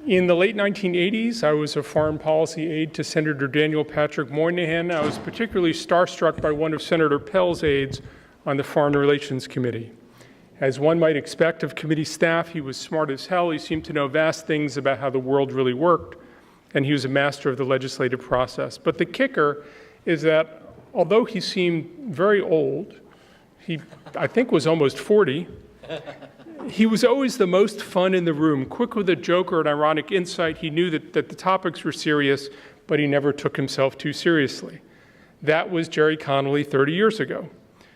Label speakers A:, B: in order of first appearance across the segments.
A: In the late 1980s, I was a foreign policy aide to Senator Daniel Patrick Moynihan. I was particularly starstruck by one of Senator Pell's aides on the Foreign Relations Committee. As one might expect of committee staff, he was smart as hell. He seemed to know vast things about how the world really worked, and he was a master of the legislative process. But the kicker is that although he seemed very old, he, I think, was almost 40, he was always the most fun in the room, quick with a joke or an ironic insight. He knew that the topics were serious, but he never took himself too seriously. That was Jerry Connolly 30 years ago.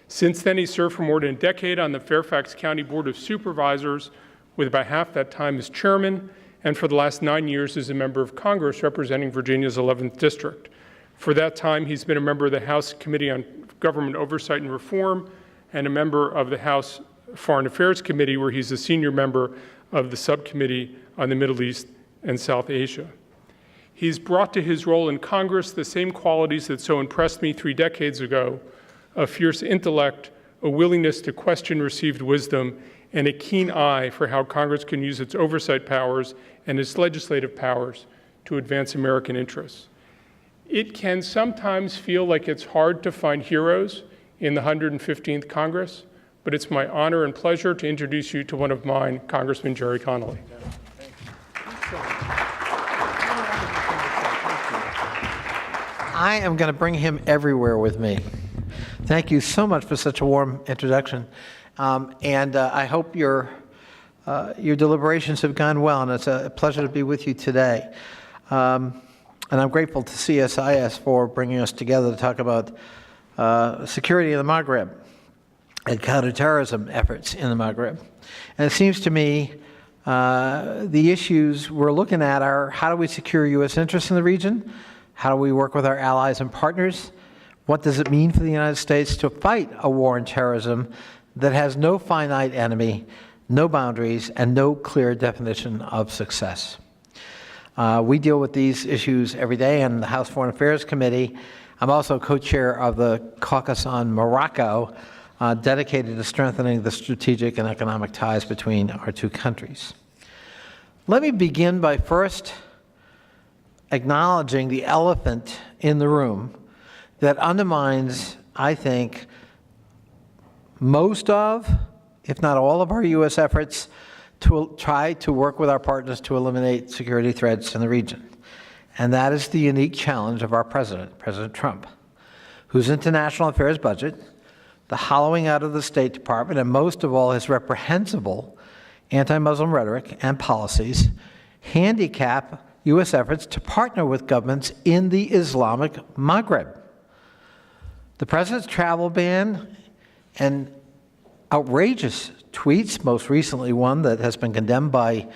A: Since then, he served for more than a decade on the Fairfax County Board of Supervisors, with about half that time as chairman, and for the last 9 years as a member of Congress representing Virginia's 11th District. For that time, he's been a member of the House Committee on Government Oversight and Reform and a member of the House Foreign Affairs Committee, where he's a senior member of the Subcommittee on the Middle East and South Asia. He's brought to his role in Congress the same qualities that so impressed me 3 decades ago: a fierce intellect, a willingness to question received wisdom, and a keen eye for how Congress can use its oversight powers and its legislative powers to advance American interests. It can sometimes feel like it's hard to find heroes in the 115th Congress, but it's my honor and pleasure to introduce you to one of mine, Congressman Jerry Connolly.
B: I am going to bring him everywhere with me. Thank you so much for such a warm introduction. I hope your deliberations have gone well, and it's a pleasure to be with you today. And I'm grateful to CSIS for bringing us together to talk about security in the Maghreb and counterterrorism efforts in the Maghreb. And it seems to me the issues we're looking at are: how do we secure U.S. interests in the region? How do we work with our allies and partners? What does it mean for the United States to fight a war on terrorism that has no finite enemy, no boundaries, and no clear definition of success? We deal with these issues every day in the House Foreign Affairs Committee. I'm also co-chair of the Caucus on Morocco, dedicated to strengthening the strategic and economic ties between our two countries. Let me begin by first acknowledging the elephant in the room that undermines, I think, most of, if not all of, our U.S. efforts to try to work with our partners to eliminate security threats in the region. And that is the unique challenge of our president, President Trump, whose international affairs budget, the hollowing out of the State Department, and most of all his reprehensible anti-Muslim rhetoric and policies handicap U.S. efforts to partner with governments in the Islamic Maghreb. The president's travel ban and outrageous tweets, most recently one that has been condemned by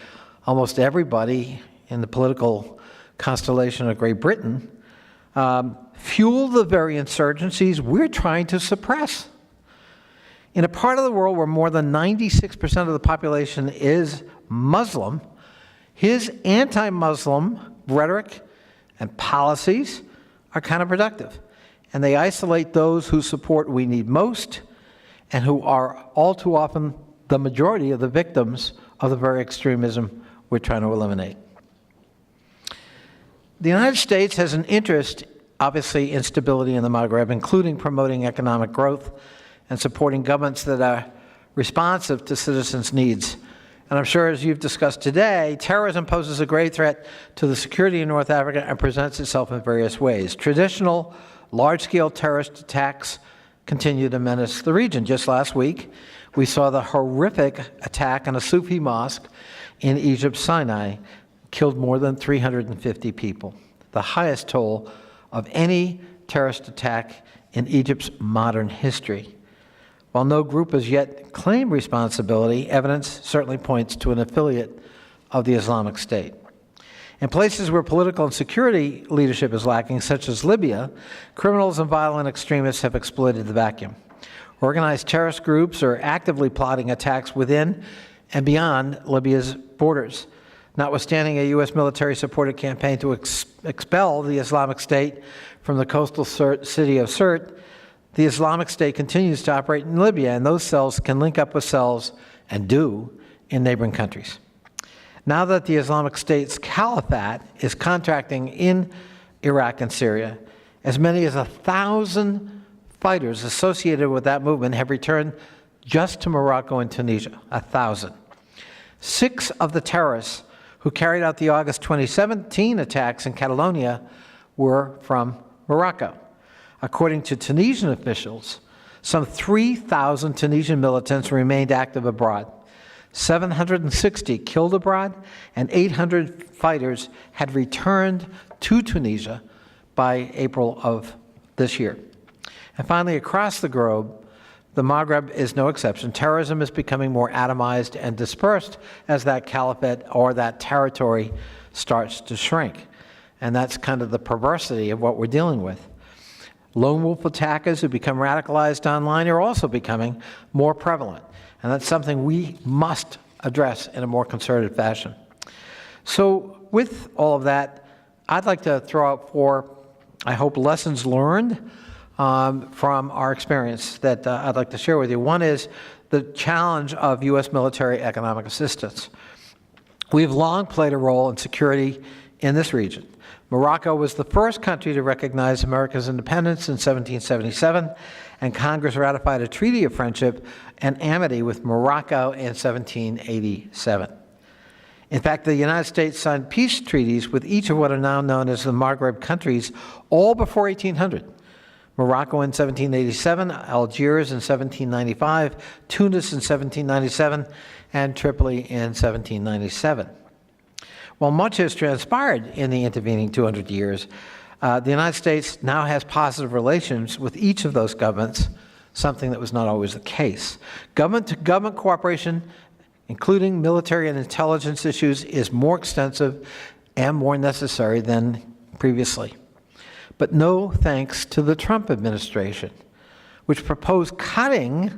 B: almost everybody in the political constellation of Great Britain, fuel the very insurgencies we're trying to suppress. In a part of the world where more than 96% of the population is Muslim, his anti-Muslim rhetoric and policies are counterproductive, and they isolate those whose support we need most and who are all too often the majority of the victims of the very extremism we're trying to eliminate. The United States has an interest, obviously, in stability in the Maghreb, including promoting economic growth and supporting governments that are responsive to citizens' needs. And I'm sure, as you've discussed today, terrorism poses a great threat to the security in North Africa and presents itself in various ways. Traditional, large-scale terrorist attacks continue to menace the region. Just last week, we saw the horrific attack on a Sufi mosque in Egypt's Sinai, killed more than 350 people, the highest toll of any terrorist attack in Egypt's modern history. While no group has yet claimed responsibility, evidence certainly points to an affiliate of the Islamic State. In places where political and security leadership is lacking, such as Libya, criminals and violent extremists have exploited the vacuum. Organized terrorist groups are actively plotting attacks within and beyond Libya's borders. Notwithstanding a U.S. military-supported campaign to expel the Islamic State from the coastal city of Sirte, the Islamic State continues to operate in Libya, and those cells can link up with cells, and do, in neighboring countries. Now that the Islamic State's caliphate is contracting in Iraq and Syria, as many as 1,000 fighters associated with that movement have returned just to Morocco and Tunisia. 1,000. 6 of the terrorists who carried out the August 2017 attacks in Catalonia were from Morocco. According to Tunisian officials, some 3,000 Tunisian militants remained active abroad. 760 killed abroad, and 800 fighters had returned to Tunisia by April of this year. And finally, across the globe, the Maghreb is no exception. Terrorism is becoming more atomized and dispersed as that caliphate or that territory starts to shrink. And that's kind of the perversity of what we're dealing with. Lone wolf attackers who become radicalized online are also becoming more prevalent. And that's something we must address in a more concerted fashion. So with all of that, I'd like to throw out 4, I hope, lessons learned from our experience that I'd like to share with you. One is the challenge of U.S. military economic assistance. We've long played a role in security in this region. Morocco was the first country to recognize America's independence in 1777, and Congress ratified a treaty of friendship and amity with Morocco in 1787. In fact, the United States signed peace treaties with each of what are now known as the Maghreb countries, all before 1800. Morocco in 1787, Algiers in 1795, Tunis in 1797, and Tripoli in 1797. While much has transpired in the intervening 200 years, the United States now has positive relations with each of those governments, something that was not always the case. Government-to-government cooperation, including military and intelligence issues, is more extensive and more necessary than previously. But no thanks to the Trump administration, which proposed cutting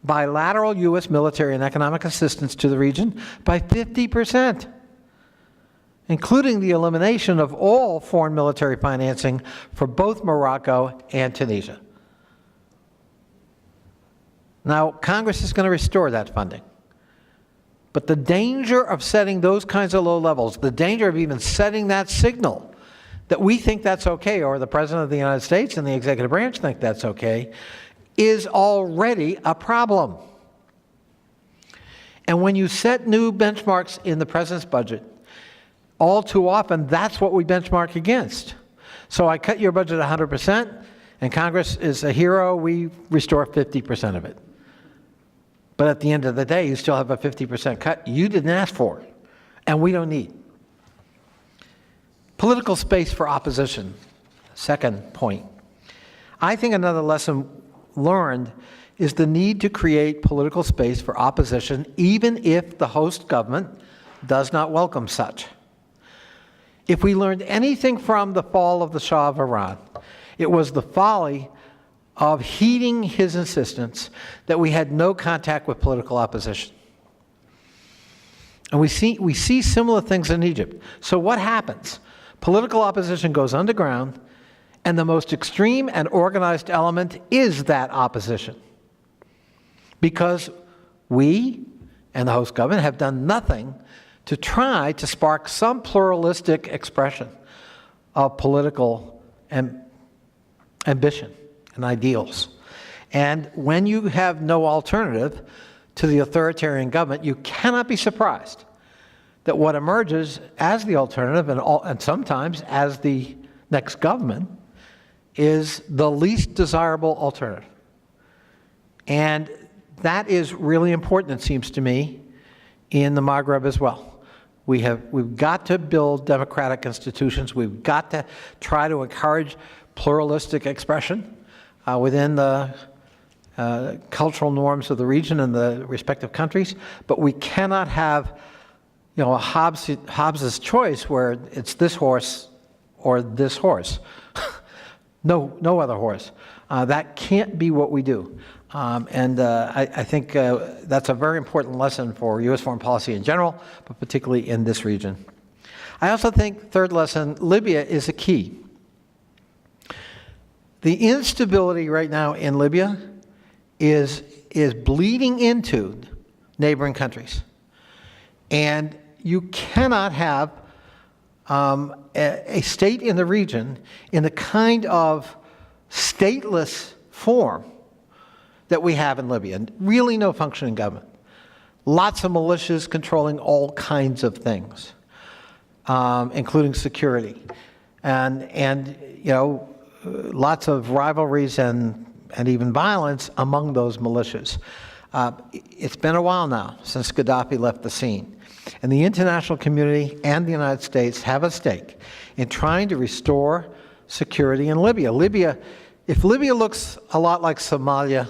B: bilateral U.S. military and economic assistance to the region by 50%. Including the elimination of all foreign military financing for both Morocco and Tunisia. Now, Congress is going to restore that funding. But the danger of setting those kinds of low levels, the danger of even setting that signal that we think that's okay, or the President of the United States and the executive branch think that's okay, is already a problem. And when you set new benchmarks in the President's budget, all too often, that's what we benchmark against. So I cut your budget 100%, and Congress is a hero. We restore 50% of it. But at the end of the day, you still have a 50% cut you didn't ask for, and we don't need. Political space for opposition, second point. I think another lesson learned is the need to create political space for opposition, even if the host government does not welcome such. If we learned anything from the fall of the Shah of Iran, it was the folly of heeding his insistence that we had no contact with political opposition. And we see similar things in Egypt. So what happens? Political opposition goes underground, and the most extreme and organized element is that opposition. Because we and the host government have done nothing to try to spark some pluralistic expression of political ambition and ideals. And when you have no alternative to the authoritarian government, you cannot be surprised that what emerges as the alternative, and sometimes as the next government, is the least desirable alternative. And that is really important, it seems to me, in the Maghreb as well. We've got to build democratic institutions. We've got to try to encourage pluralistic expression within the cultural norms of the region and the respective countries. But we cannot have, a Hobbes's choice where it's this horse or this horse. No other horse. That can't be what we do. I think that's a very important lesson for U.S. foreign policy in general, but particularly in this region. I also think, third lesson, Libya is a key. The instability right now in Libya is bleeding into neighboring countries. And you cannot have a state in the region in the kind of stateless form that we have in Libya. Really no functioning government. Lots of militias controlling all kinds of things, including security. And you know, lots of rivalries and even violence among those militias. It's been a while now since Gaddafi left the scene. And the international community and the United States have a stake in trying to restore security in Libya. If Libya looks a lot like Somalia,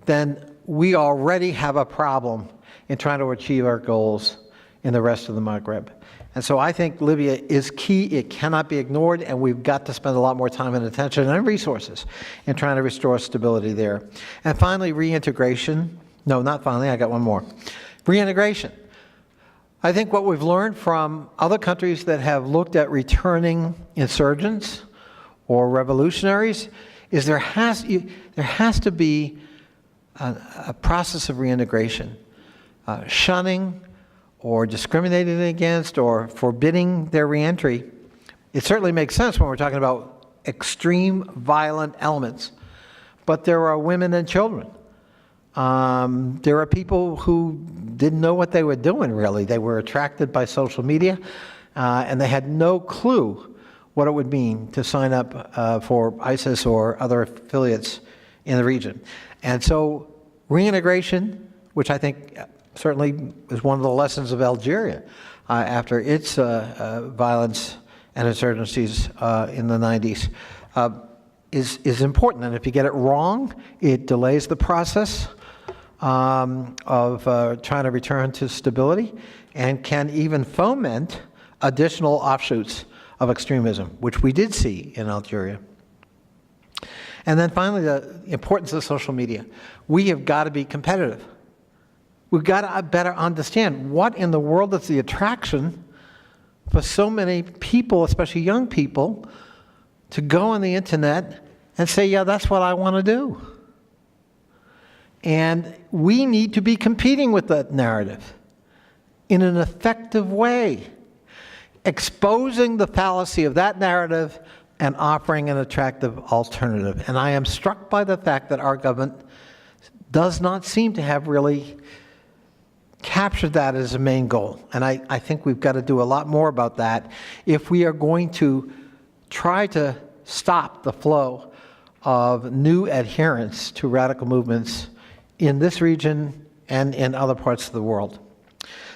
B: then we already have a problem in trying to achieve our goals in the rest of the Maghreb. And so I think Libya is key. It cannot be ignored, and we've got to spend a lot more time and attention and resources in trying to restore stability there. And finally, reintegration. No, not finally, I got one more. Reintegration. I think what we've learned from other countries that have looked at returning insurgents or revolutionaries is there has to be a process of reintegration. Shunning or discriminating against or forbidding their reentry, it certainly makes sense when we're talking about extreme violent elements. But there are women and children. There are people who didn't know what they were doing, really. They were attracted by social media, and they had no clue what it would mean to sign up for ISIS or other affiliates in the region. And so reintegration, which I think certainly is one of the lessons of Algeria after its violence and insurgencies in the 90s, is important. And if you get it wrong, it delays the process of trying to return to stability and can even foment additional offshoots of extremism, which we did see in Algeria. And then finally, the importance of social media. We have got to be competitive. We've got to better understand what in the world is the attraction for so many people, especially young people, to go on the internet and say, yeah, that's what I want to do. And we need to be competing with that narrative in an effective way, exposing the fallacy of that narrative and offering an attractive alternative. And I am struck by the fact that our government does not seem to have really captured that as a main goal. And I think we've got to do a lot more about that if we are going to try to stop the flow of new adherents to radical movements in this region and in other parts of the world.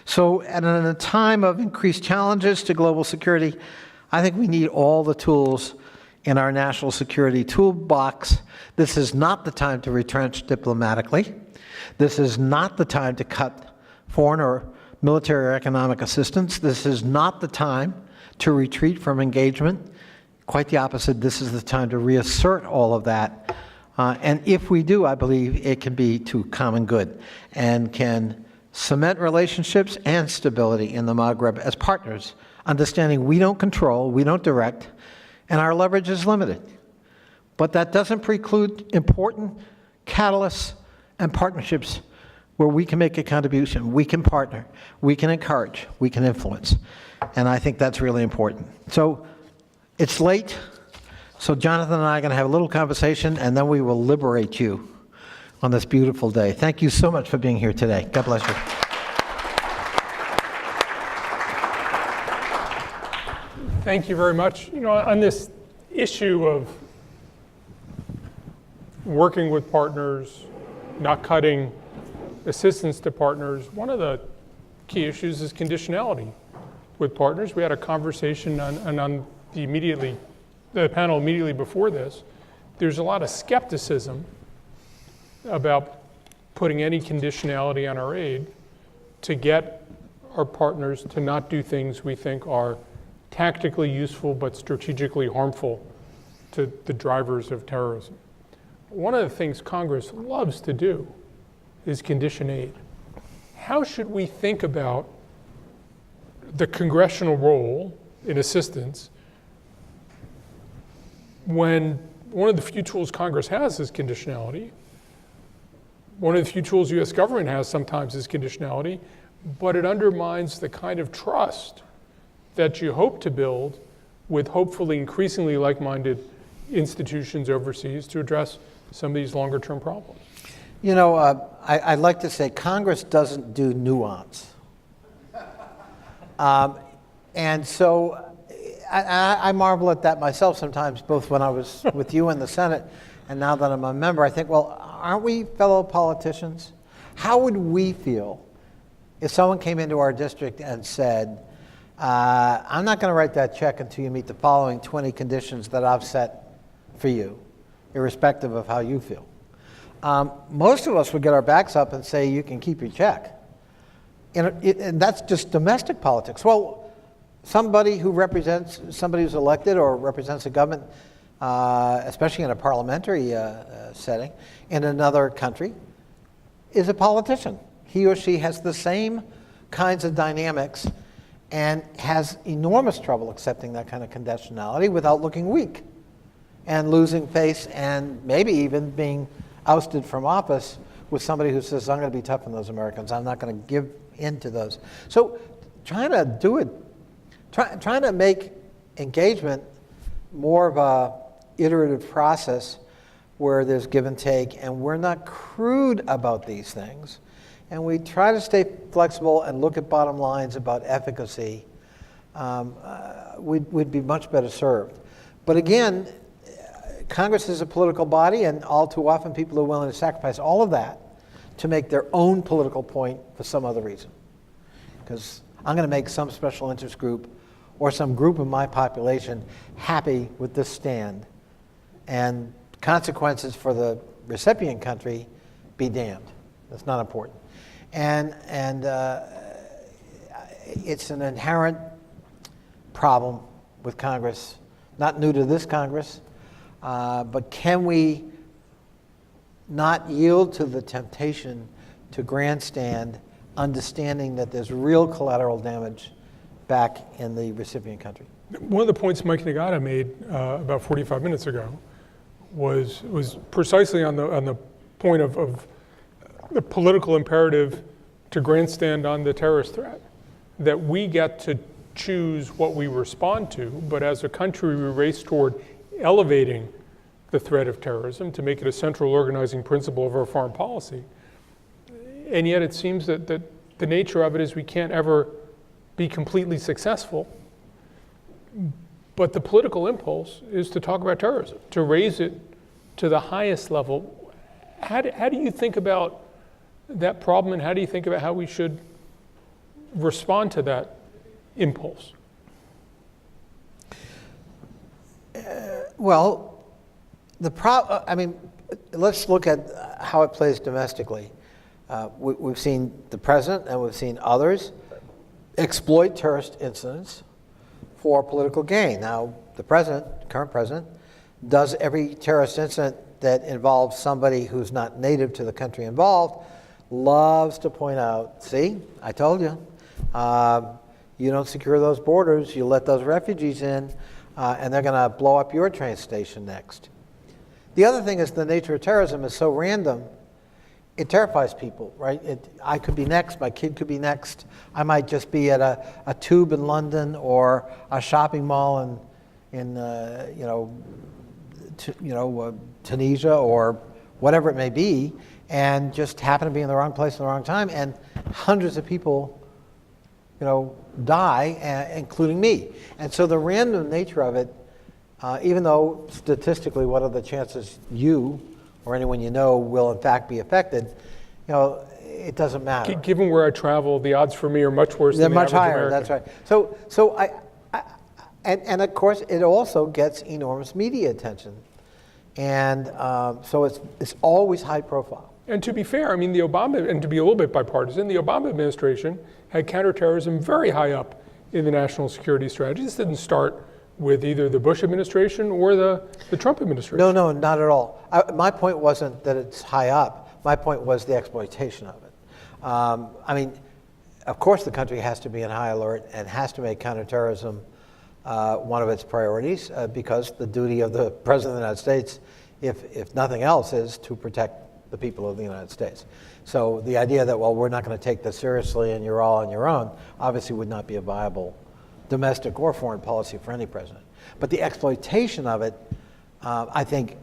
B: So at a time of increased challenges to global security, I think we need all the tools in our national security toolbox. This is not the time to retrench diplomatically. This is not the time to cut foreign or military or economic assistance. This is not the time to retreat from engagement. Quite the opposite. This is the time to reassert all of that. And if we do, I believe it can be to common good and can cement relationships and stability in the Maghreb as partners, understanding we don't control, we don't direct, and our leverage is limited. But that doesn't preclude important catalysts and partnerships where we can make a contribution, we can partner, we can encourage, we can influence. And I think that's really important. So it's late, so Jonathan and I are going to have a little conversation, and then we will liberate you on this beautiful day. Thank you so much for being here today. God bless you.
A: Thank you very much. You know, on this issue of working with partners, not cutting assistance to partners, one of the key issues is conditionality with partners. We had a conversation on the panel immediately before this. There's a lot of skepticism about putting any conditionality on our aid to get our partners to not do things we think are tactically useful but strategically harmful to the drivers of terrorism. One of the things Congress loves to do is condition aid. How should we think about the congressional role in assistance when one of the few tools Congress has is conditionality? One of the few tools U.S. government has sometimes is conditionality, but it undermines the kind of trust that you hope to build with hopefully increasingly like-minded institutions overseas to address some of these longer-term problems.
B: You know, I'd like to say Congress doesn't do nuance. And so I marvel at that myself sometimes, both when I was with you in the Senate and now that I'm a member. I think, well, aren't we fellow politicians? How would we feel if someone came into our district and said, I'm not going to write that check until you meet the following 20 conditions that I've set for you, irrespective of how you feel? Most of us would get our backs up and say, you can keep your check. And that's just domestic politics. Well, somebody who represents, somebody who's elected or represents a government, especially in a parliamentary setting, in another country, is a politician. He or she has the same kinds of dynamics and has enormous trouble accepting that kind of conditionality without looking weak and losing face and maybe even being ousted from office with somebody who says, I'm going to be tough on those Americans. I'm not going to give in to those. So trying to do it, trying to make engagement more of a iterative process where there's give and take, and we're not crude about these things, and we try to stay flexible and look at bottom lines about efficacy, we'd be much better served. But again, Congress is a political body, and all too often people are willing to sacrifice all of that to make their own political point for some other reason. Because I'm going to make some special interest group or some group of my population happy with this stand, and consequences for the recipient country be damned. That's not important. And it's an inherent problem with Congress, not new to this Congress, but can we not yield to the temptation to grandstand, understanding that there's real collateral damage back in the recipient country?
A: One of the points Mike Nagata made about 45 minutes ago was precisely on the point of the political imperative to grandstand on the terrorist threat, that we get to choose what we respond to, but as a country we race toward elevating the threat of terrorism to make it a central organizing principle of our foreign policy. And yet it seems that the nature of it is we can't ever be completely successful. But the political impulse is to talk about terrorism, to raise it to the highest level. How do you think about that problem, and how do you think about how we should respond to that impulse?
B: Well, let's look at how it plays domestically. We've seen the president and we've seen others exploit terrorist incidents for political gain. Now, the current president, does every terrorist incident that involves somebody who's not native to the country involved, loves to point out, see, I told you, you don't secure those borders, you let those refugees in, and they're going to blow up your train station next. The other thing is the nature of terrorism is so random, it terrifies people, right? I could be next, my kid could be next. I might just be at a tube in London or a shopping mall in Tunisia or whatever it may be, and just happen to be in the wrong place at the wrong time, and hundreds of people, die, including me. And so the random nature of it, even though statistically, what are the chances you or anyone you know will in fact be affected, it doesn't matter.
A: Given where I travel, the odds for me are much worse than the average American.
B: They're much higher, that's right. So and of course it also gets enormous media attention. And so it's always high profile.
A: And to be fair, and to be a little bit bipartisan, the Obama administration had counterterrorism very high up in the national security strategy. This didn't start with either the Bush administration or the Trump administration.
B: No, not at all. My point wasn't that it's high up. My point was the exploitation of it. Of course the country has to be in high alert and has to make counterterrorism one of its priorities because the duty of the President of the United States, if nothing else, is to protect the people of the United States. So the idea that, well, we're not going to take this seriously and you're all on your own, obviously would not be a viable domestic or foreign policy for any president. But the exploitation of it, I think,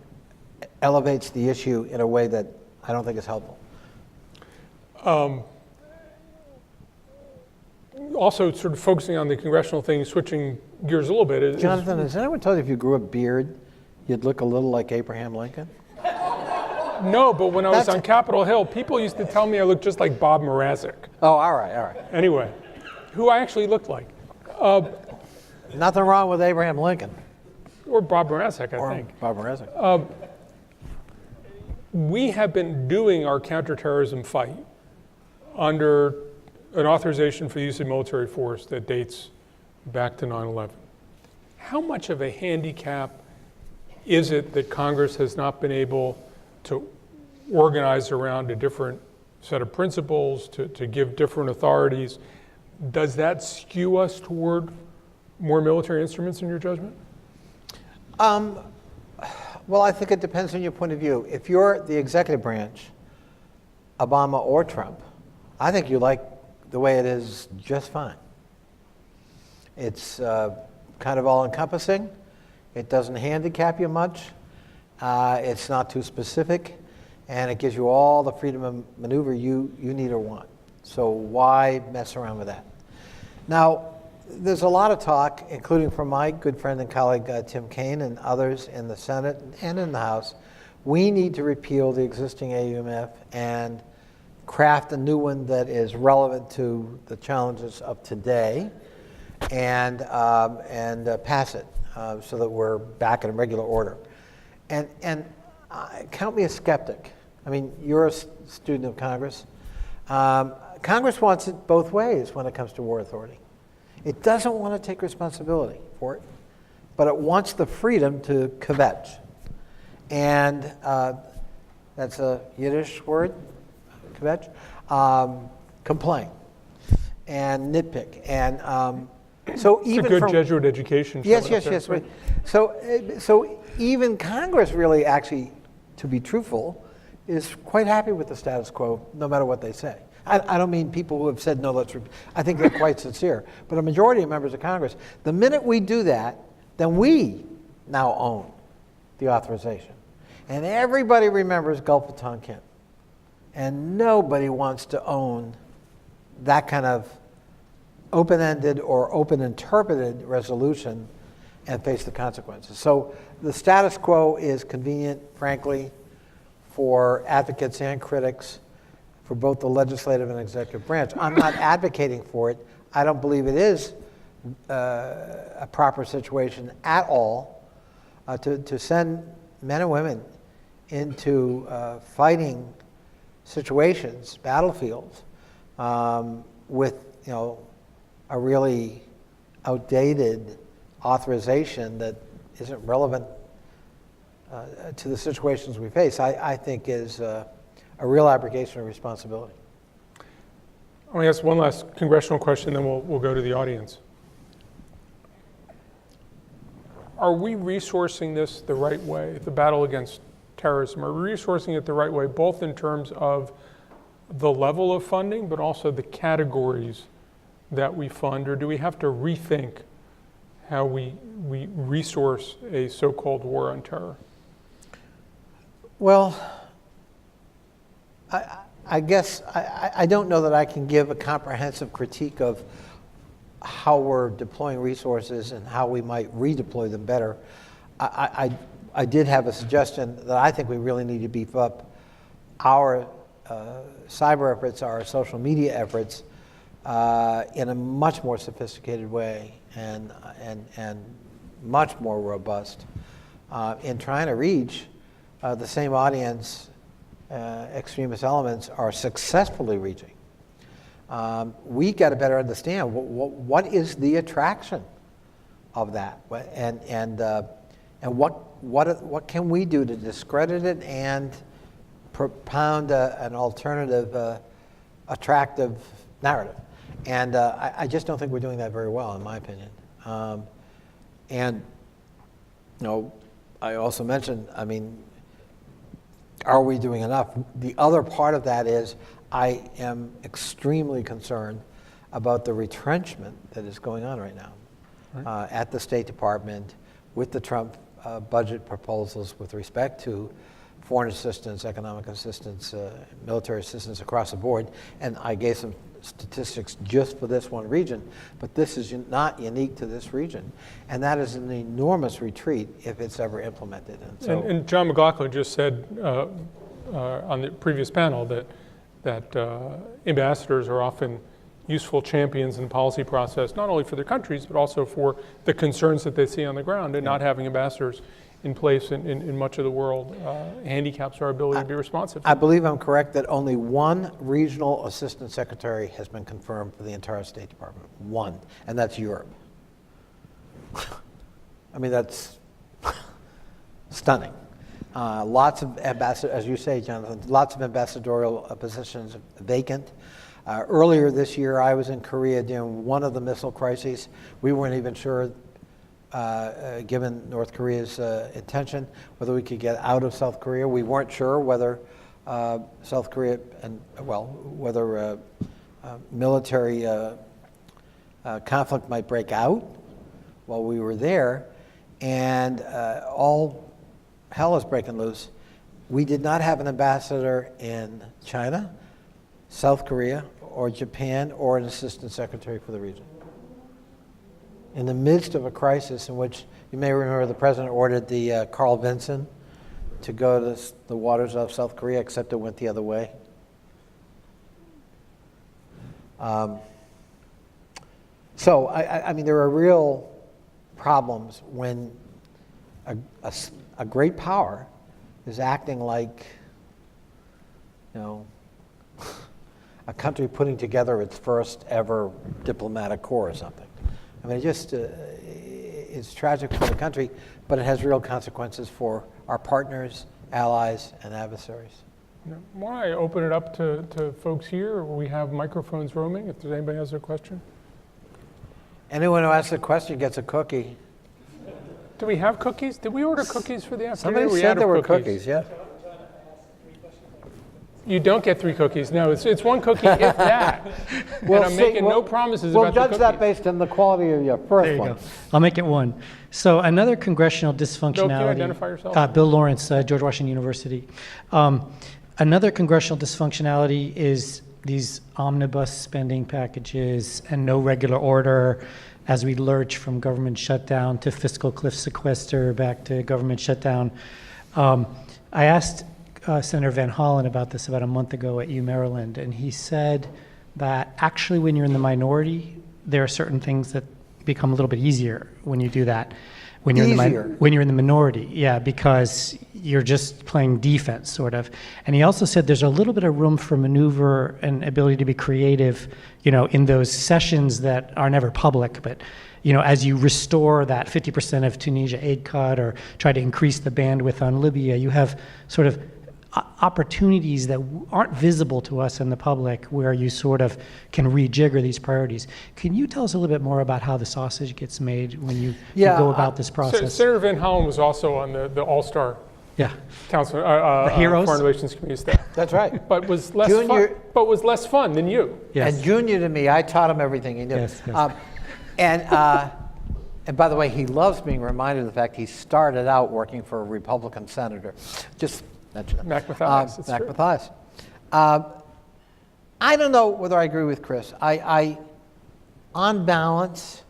B: elevates the issue in a way that I don't think is helpful.
A: Also, sort of focusing on the congressional thing, switching gears a little bit.
B: Jonathan, has anyone told you if you grew a beard, you'd look a little like Abraham Lincoln?
A: No, but when I was on Capitol Hill, people used to tell me I looked just like Bob Mrazek.
B: Oh, all right.
A: Anyway, who I actually looked like.
B: Nothing wrong with Abraham Lincoln.
A: Or Bob Mrazek, I think.
B: Bob Mrazek.
A: We have been doing our counterterrorism fight under an authorization for the use of military force that dates back to 9/11. How much of a handicap is it that Congress has not been able to organize around a different set of principles, to give different authorities? Does that skew us toward more military instruments in your judgment?
B: Well, I think it depends on your point of view. If you're the executive branch, Obama or Trump, I think you like the way it is just fine. It's kind of all-encompassing. It doesn't handicap you much. It's not too specific, and it gives you all the freedom of maneuver you need or want. So why mess around with that? Now, there's a lot of talk, including from my good friend and colleague Tim Kaine and others in the Senate and in the House. We need to repeal the existing AUMF and craft a new one that is relevant to the challenges of today, and pass it so that we're back in regular order. And count me a skeptic. I mean, you're a student of Congress. Congress wants it both ways when it comes to war authority. It doesn't want to take responsibility for it, but it wants the freedom to kvetch. And that's a Yiddish word, kvetch, complain and nitpick. And so even
A: it's a good Jesuit education.
B: Yes. Right. So even Congress really actually, to be truthful, is quite happy with the status quo, no matter what they say. I don't mean people who have said, no, I think they're quite sincere. But a majority of members of Congress, the minute we do that, then we now own the authorization. And everybody remembers Gulf of Tonkin. And nobody wants to own that kind of open-ended or open-interpreted resolution and face the consequences. So the status quo is convenient, frankly, for advocates and critics, for both the legislative and executive branch. I'm not advocating for it. I don't believe it is a proper situation at all to send men and women into fighting situations, battlefields, with a really outdated authorization that isn't relevant to the situations we face. I think is a real abrogation of responsibility.
A: I want to ask one last congressional question, then we'll go to the audience. Are we resourcing this the right way, the battle against terrorism? Are we resourcing it the right way, both in terms of the level of funding, but also the categories that we fund, or do we have to rethink how we resource a so-called war on terror?
B: Well, I guess I don't know that I can give a comprehensive critique of how we're deploying resources and how we might redeploy them better. I did have a suggestion that I think we really need to beef up our cyber efforts, our social media efforts, in a much more sophisticated way and much more robust in trying to reach the same audience extremist elements are successfully reaching. We got to better understand what is the attraction of that, and what can we do to discredit it and propound an alternative, attractive narrative. And I just don't think we're doing that very well, in my opinion. And I also mentioned, are we doing enough? The other part of that is I am extremely concerned about the retrenchment that is going on right now at the State Department with the Trump budget proposals with respect to foreign assistance, economic assistance, military assistance across the board. And I gave some statistics just for this one region, but this is not unique to this region. And that is an enormous retreat if it's ever implemented. And, so,
A: and John McLaughlin just said on the previous panel that ambassadors are often useful champions in the policy process, not only for their countries, but also for the concerns that they see on the ground, and not having ambassadors in place in much of the world handicaps our ability to be responsive.
B: I believe I'm correct that only one regional assistant secretary has been confirmed for the entire State Department. One, and that's Europe. I mean, that's stunning. Lots of as you say, Jonathan, lots of ambassadorial positions vacant. Earlier this year, I was in Korea during one of the missile crises. We weren't even sure, given North Korea's intention, whether we could get out of South Korea. We weren't sure whether South Korea whether military conflict might break out while we were there, and all hell is breaking loose. We did not have an ambassador in China, South Korea, or Japan, or an assistant secretary for the region. In the midst of a crisis in which, you may remember, the president ordered the Carl Vinson to go to the waters of South Korea, except it went the other way. So, I mean, there are real problems when a great power is acting like, a country putting together its first ever diplomatic corps or something. I mean, it's tragic for the country, but it has real consequences for our partners, allies, and adversaries.
A: Why don't I open it up to folks here? We have microphones roaming, if anybody has a question.
B: Anyone who asks a question gets a cookie.
A: Do we have cookies? Did we order cookies for the afternoon?
B: Somebody said there were cookies, yeah.
A: You don't get 3 cookies. No, it's 1 cookie, if that. And I'm making no promises about the cookies.
B: We'll judge that based on the quality of your first
C: There you
B: one.
C: go. I'll make it 1. So another congressional
A: Bill,
C: dysfunctionality.
A: can you identify yourself?
C: Bill Lawrence, George Washington University. Another congressional dysfunctionality is these omnibus spending packages and no regular order as we lurch from government shutdown to fiscal cliff sequester back to government shutdown. I asked Senator Van Hollen about this about a month ago at Maryland, and he said that actually when you're in the minority, there are certain things that become a little bit easier when you do that. When you're in the minority, yeah, because you're just playing defense, sort of. And he also said there's a little bit of room for maneuver and ability to be creative, in those sessions that are never public, but as you restore that 50% of Tunisia aid cut or try to increase the bandwidth on Libya, you have sort of opportunities that aren't visible to us in the public where you sort of can rejigger these priorities. Can you tell us a little bit more about how the sausage gets made when you go about this process?
A: Senator Van Hollen was also on the All-Star Council,
C: Heroes?
A: Foreign Relations Committee staff.
B: That's right.
A: But was less fun than you.
C: Yes.
B: And junior to me, I taught him everything he knew.
C: Yes, yes.
B: And by the way, he loves being reminded of the fact he started out working for a Republican senator. Just mention it.
A: Mac Mathias.
B: Mac Mathias. I don't know whether I agree with Chris. On balance,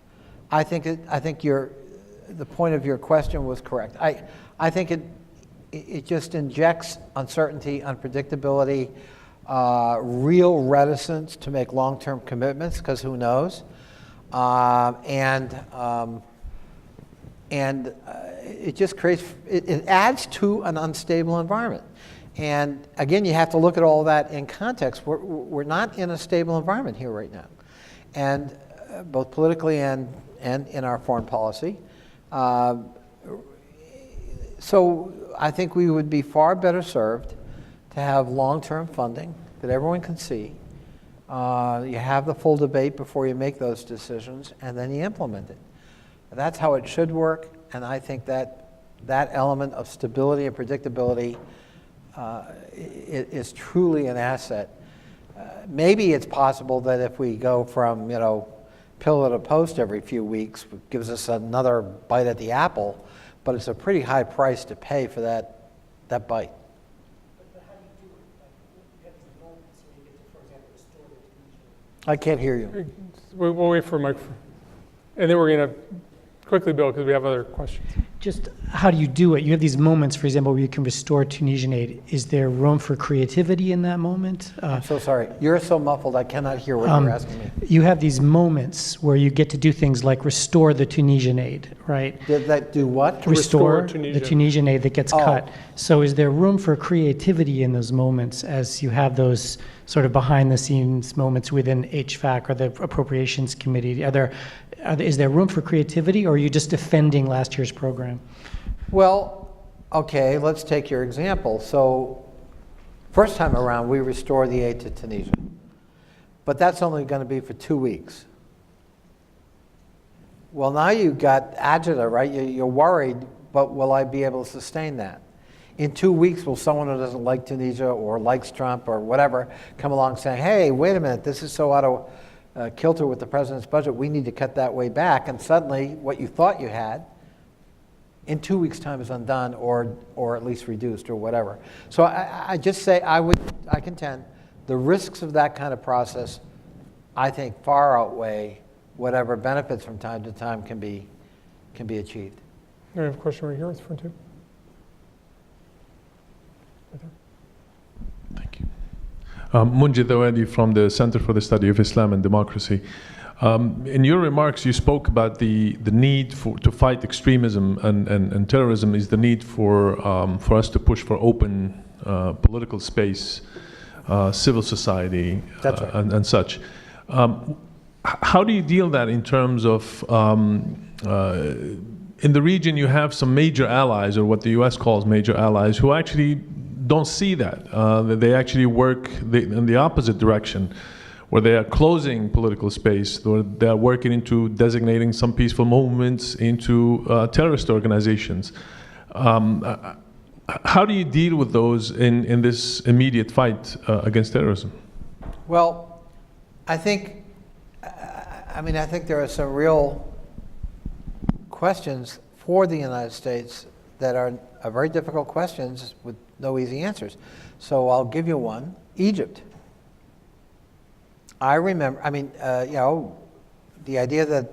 B: I think the point of your question was correct. I think it just injects uncertainty, unpredictability, real reticence to make long-term commitments, because who knows? And it just it adds to an unstable environment. And again, you have to look at all that in context. We're not in a stable environment here right now, and both politically and in our foreign policy. So I think we would be far better served to have long-term funding that everyone can see. You have the full debate before you make those decisions, and then you implement it. That's how it should work, and I think that element of stability and predictability is truly an asset. Maybe it's possible that if we go from, pillar to post every few weeks, it gives us another bite at the apple, but it's a pretty high price to pay for that bite.
C: But how do you do it? Like, you have these moments where you get to, for example, restore the Tunisian.
B: I can't hear you.
A: We'll wait for a microphone. And then we're going to quickly, Bill, because we have other questions.
C: Just how do you do it? You have these moments, for example, where you can restore Tunisian aid. Is there room for creativity in that moment?
B: I'm so sorry. You're so muffled, I cannot hear what you're asking me.
C: You have these moments where you get to do things like restore the Tunisian aid, right?
B: Did that do what?
C: Restore
A: Tunisia.
C: the Tunisian aid that gets cut. So is there room for creativity in those moments as you have those sort of behind-the-scenes moments within HVAC or the Appropriations Committee? Is there room for creativity, or are you just defending last year's program?
B: Well, okay, let's take your example. So, first time around, we restore the aid to Tunisia. But that's only going to be for 2 weeks. Well, now you've got agita, right? You're worried, but will I be able to sustain that? In 2 weeks, will someone who doesn't like Tunisia or likes Trump or whatever come along saying, hey, wait a minute, this is so out of kilter with the president's budget, we need to cut that way back, and suddenly what you thought you had in 2 weeks' time is undone or at least reduced or whatever. So I just say I contend the risks of that kind of process, I think, far outweigh whatever benefits from time to time can be achieved.
A: I have a question right here with front two. Right there.
D: Thank you. Munjid Dawadi from the Center for the Study of Islam and Democracy. In your remarks, you spoke about the need to fight extremism and terrorism is the need for us to push for open political space, civil society,
B: That's right.
D: and such. How do you deal that in terms of in the region you have some major allies, or what the U.S. calls major allies, who actually don't see that. They actually work in the opposite direction, where they are closing political space, or they are working into designating some peaceful movements into terrorist organizations. How do you deal with those in this immediate fight against terrorism?
B: Well, I think there are some real questions for the United States that are very difficult questions with no easy answers. So I'll give you one. Egypt. I remember, the idea that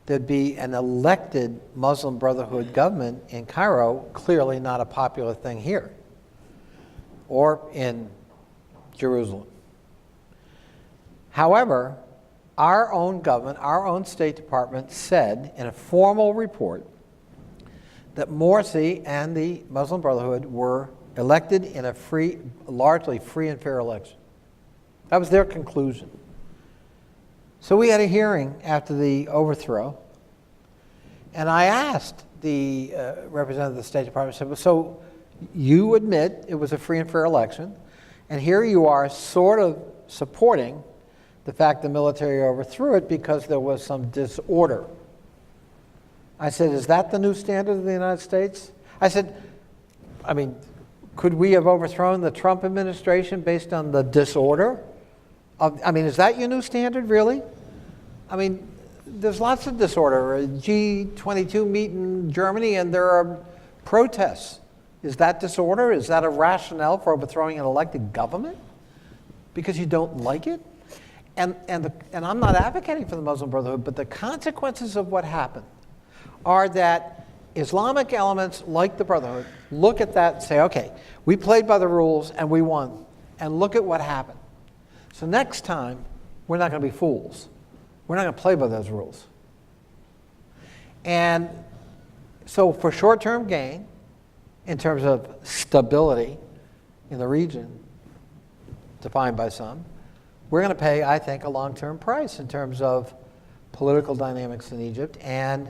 B: there'd be an elected Muslim Brotherhood government in Cairo, clearly not a popular thing here or in Jerusalem. However, our own government, our own State Department said in a formal report that Morsi and the Muslim Brotherhood were elected in a largely free and fair election. That was their conclusion. So we had a hearing after the overthrow, and I asked the representative of the State Department, I said, so you admit it was a free and fair election, and here you are sort of supporting the fact the military overthrew it because there was some disorder. I said, is that the new standard of the United States? I said, could we have overthrown the Trump administration based on the disorder? Is that your new standard, really? There's lots of disorder. A G22 meet in Germany and there are protests. Is that disorder? Is that a rationale for overthrowing an elected government? Because you don't like it? And I'm not advocating for the Muslim Brotherhood, but the consequences of what happened are that Islamic elements like the Brotherhood look at that and say, okay, we played by the rules and we won, and look at what happened. So next time, we're not going to be fools. We're not going to play by those rules. And so for short-term gain, in terms of stability in the region, defined by some, we're going to pay, I think, a long-term price in terms of political dynamics in Egypt and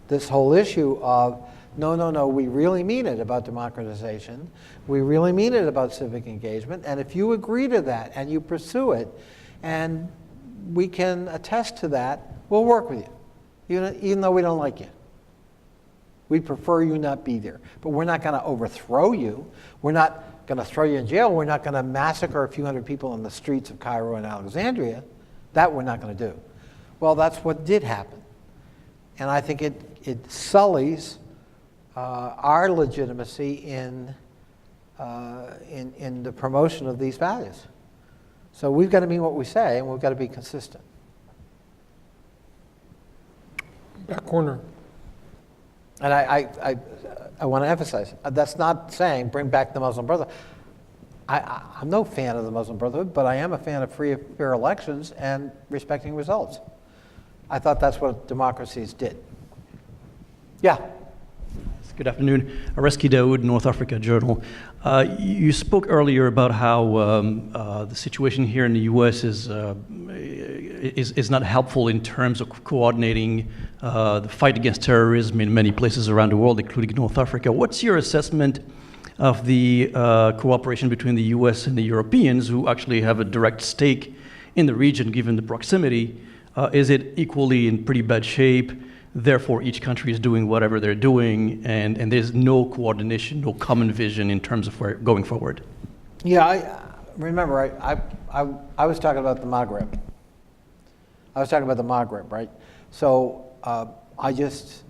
B: this whole issue of, no, we really mean it about democratization. We really mean it about civic engagement. And if you agree to that and you pursue it, and we can attest to that, we'll work with you, even though we don't like you. We'd prefer you not be there. But we're not going to overthrow you. We're not going to throw you in jail. We're not going to massacre a few hundred people in the streets of Cairo and Alexandria. That we're not going to do. Well, that's what did happen. And I think it sullies our legitimacy in the promotion of these values. So we've got to mean what we say, and we've got to be consistent.
A: Back corner.
B: And I want to emphasize, that's not saying bring back the Muslim Brotherhood. I'm no fan of the Muslim Brotherhood, but I am a fan of free, fair elections and respecting results. I thought that's what democracies did. Yeah.
E: Good afternoon. Areski Daoud, North Africa Journal. You spoke earlier about how the situation here in the U.S. is not helpful in terms of coordinating the fight against terrorism in many places around the world, including North Africa. What's your assessment of the cooperation between the U.S. and the Europeans, who actually have a direct stake in the region, given the proximity? Is it equally in pretty bad shape? Therefore, each country is doing whatever they're doing, and there's no coordination, no common vision in terms of where going forward.
B: Yeah, I was talking about the Maghreb. I was talking about the Maghreb, right? So I just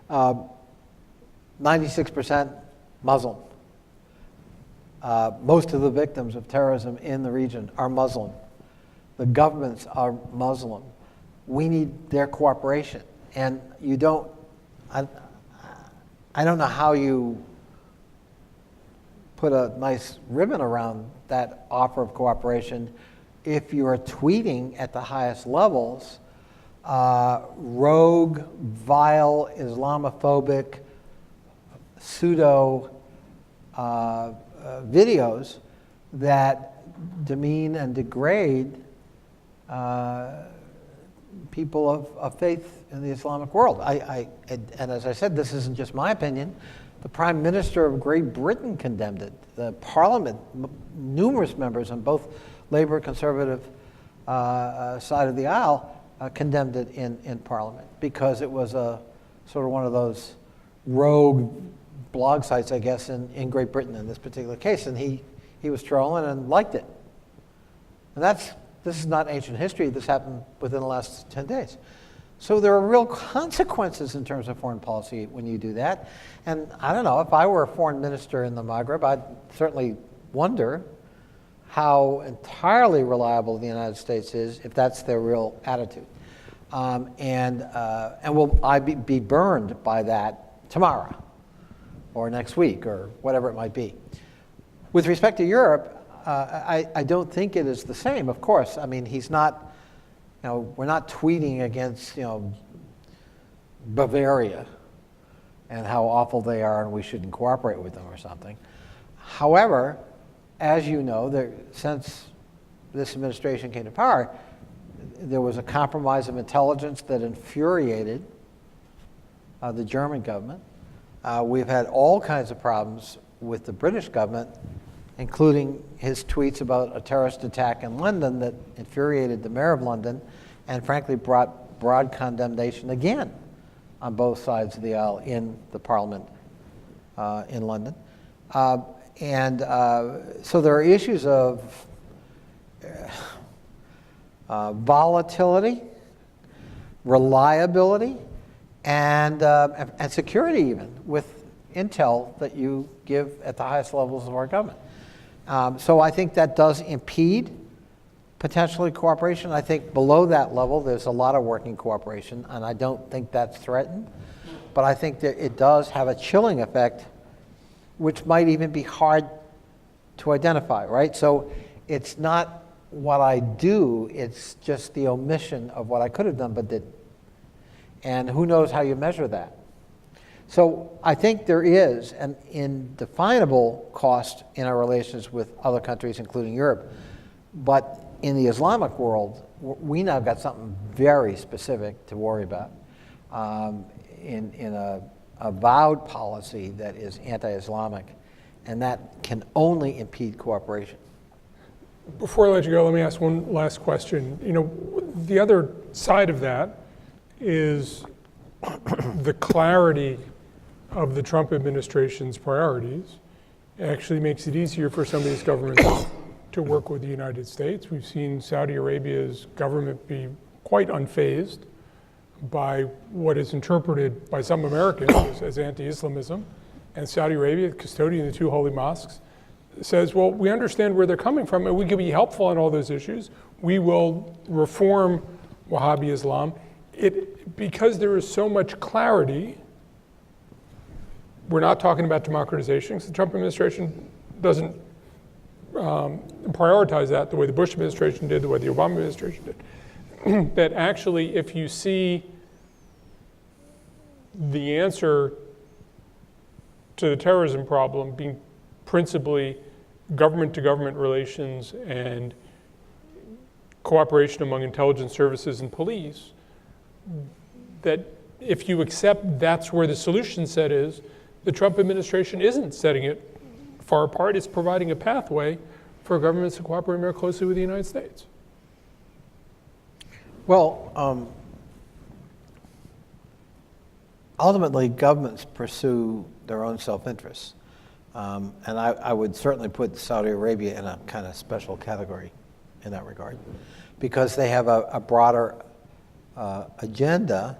B: 96% Muslim. Most of the victims of terrorism in the region are Muslim. The governments are Muslim. We need their cooperation. And you don't, I don't know how you put a nice ribbon around that offer of cooperation if you are tweeting at the highest levels rogue, vile, Islamophobic, pseudo videos that demean and degrade people of faith in the Islamic world. And as I said, this isn't just my opinion. The Prime Minister of Great Britain condemned it. The Parliament, numerous members on both Labour and Conservative side of the aisle condemned it in Parliament because it was a sort of one of those rogue blog sites, I guess, in Great Britain in this particular case. And he was trolling and liked it. And this is not ancient history. This happened within the last 10 days. So there are real consequences in terms of foreign policy when you do that. And I don't know, if I were a foreign minister in the Maghreb, I'd certainly wonder how entirely reliable the United States is if that's their real attitude. And will I be burned by that tomorrow or next week or whatever it might be? With respect to Europe, I don't think it is the same, of course. I mean, he's not, we're not tweeting against, Bavaria and how awful they are and we shouldn't cooperate with them or something. However, as you know, since this administration came to power, there was a compromise of intelligence that infuriated the German government. We've had all kinds of problems with the British government, including his tweets about a terrorist attack in London that infuriated the mayor of London and frankly brought broad condemnation again on both sides of the aisle in the Parliament in London. So there are issues of volatility, reliability, and security even with intel that you give at the highest levels of our government. So I think that does impede potentially cooperation. I think below that level there's a lot of working cooperation, and I don't think that's threatened. But I think that it does have a chilling effect, which might even be hard to identify, right? So it's not what I do, it's just the omission of what I could have done but didn't. And who knows how you measure that. So I think there is an indefinable cost in our relations with other countries, including Europe. But in the Islamic world, we now got something very specific to worry about in a avowed policy that is anti-Islamic, and that can only impede cooperation.
A: Before I let you go, let me ask one last question. The other side of that is the clarity of the Trump administration's priorities actually makes it easier for some of these governments to work with the United States. We've seen Saudi Arabia's government be quite unfazed by what is interpreted by some Americans as anti-Islamism. And Saudi Arabia, the custodian of the two holy mosques, says, well, we understand where they're coming from and we can be helpful on all those issues. We will reform Wahhabi Islam. Because there is so much clarity, we're not talking about democratization, because the Trump administration doesn't prioritize that the way the Bush administration did, the way the Obama administration did. That actually, if you see the answer to the terrorism problem being principally government-to-government relations and cooperation among intelligence services and police, that if you accept that's where the solution set is, the Trump administration isn't setting it far apart. It's providing a pathway for governments to cooperate more closely with the United States.
B: Well, ultimately, governments pursue their own self-interests. And I would certainly put Saudi Arabia in a kind of special category in that regard, because they have a broader agenda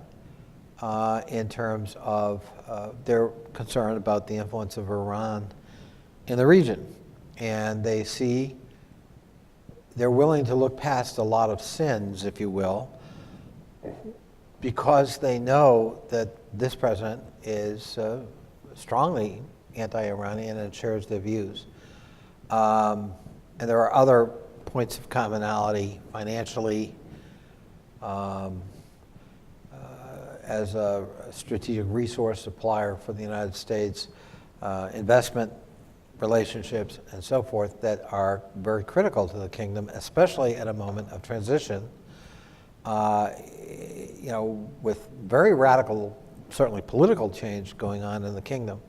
B: in terms of their concern about the influence of Iran in the region. And they're willing to look past a lot of sins, if you will, because they know that this president is strongly anti-Iranian and shares their views. And there are other points of commonality financially, as a strategic resource supplier for the United States, investment relationships and so forth that are very critical to the kingdom, especially at a moment of transition, with very radical, certainly political change going on in the kingdom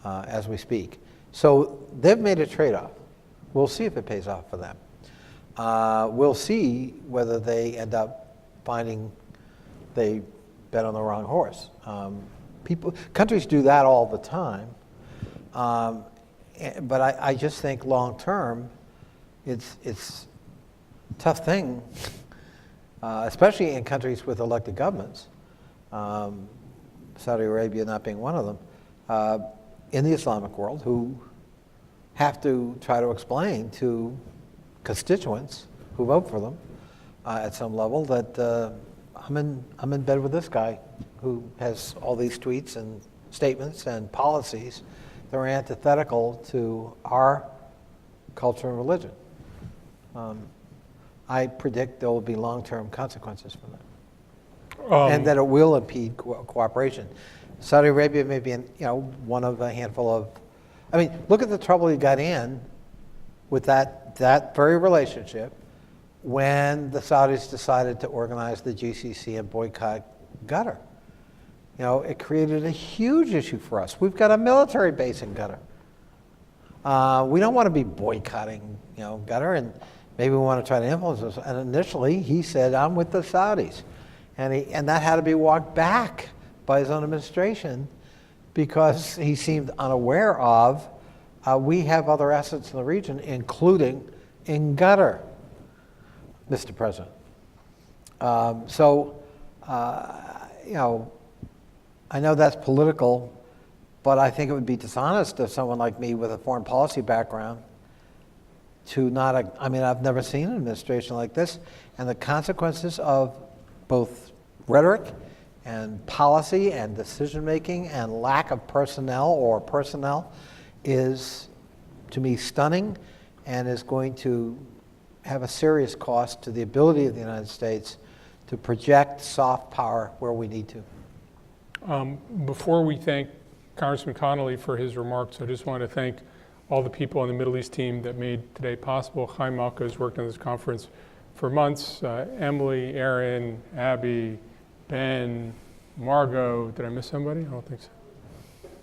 B: as we speak. So they've made a trade-off. We'll see if it pays off for them. We'll see whether they end up finding they bet on the wrong horse. Countries do that all the time. But I just think long term, it's a tough thing, especially in countries with elected governments, Saudi Arabia not being one of them, in the Islamic world, who have to try to explain to constituents who vote for them at some level that I'm in bed with this guy who has all these tweets and statements and policies that are antithetical to our culture and religion. I predict there will be long-term consequences from that, and that it will impede cooperation. Saudi Arabia may be one of a handful of. I mean, look at the trouble he got in with that very relationship when the Saudis decided to organize the GCC and boycott Qatar. It created a huge issue for us. We've got a military base in Qatar. We don't want to be boycotting, Qatar, and maybe we want to try to influence us. And initially, he said, "I'm with the Saudis," and that had to be walked back by his own administration because he seemed unaware of we have other assets in the region, including in Qatar, Mr. President. I know that's political, but I think it would be dishonest of someone like me with a foreign policy background to not, I've never seen an administration like this, and the consequences of both rhetoric and policy and decision-making and lack of personnel is, to me, stunning and is going to have a serious cost to the ability of the United States to project soft power where we need to.
A: Before we thank Congressman Connolly for his remarks, I just want to thank all the people on the Middle East team that made today possible. Chaim Malka has worked on this conference for months. Emily, Aaron, Abby, Ben, Margot, did I miss somebody? I don't think so.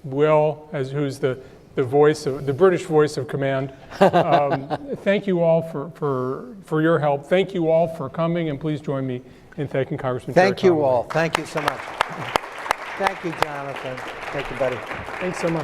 A: Will, who's the voice of the British voice of command. Thank you all for your help. Thank you all for coming, and please join me in thanking Congressman.
B: Thank you all. Thank you so much. Thank you, Jonathan. Thank you, buddy.
A: Thanks so much.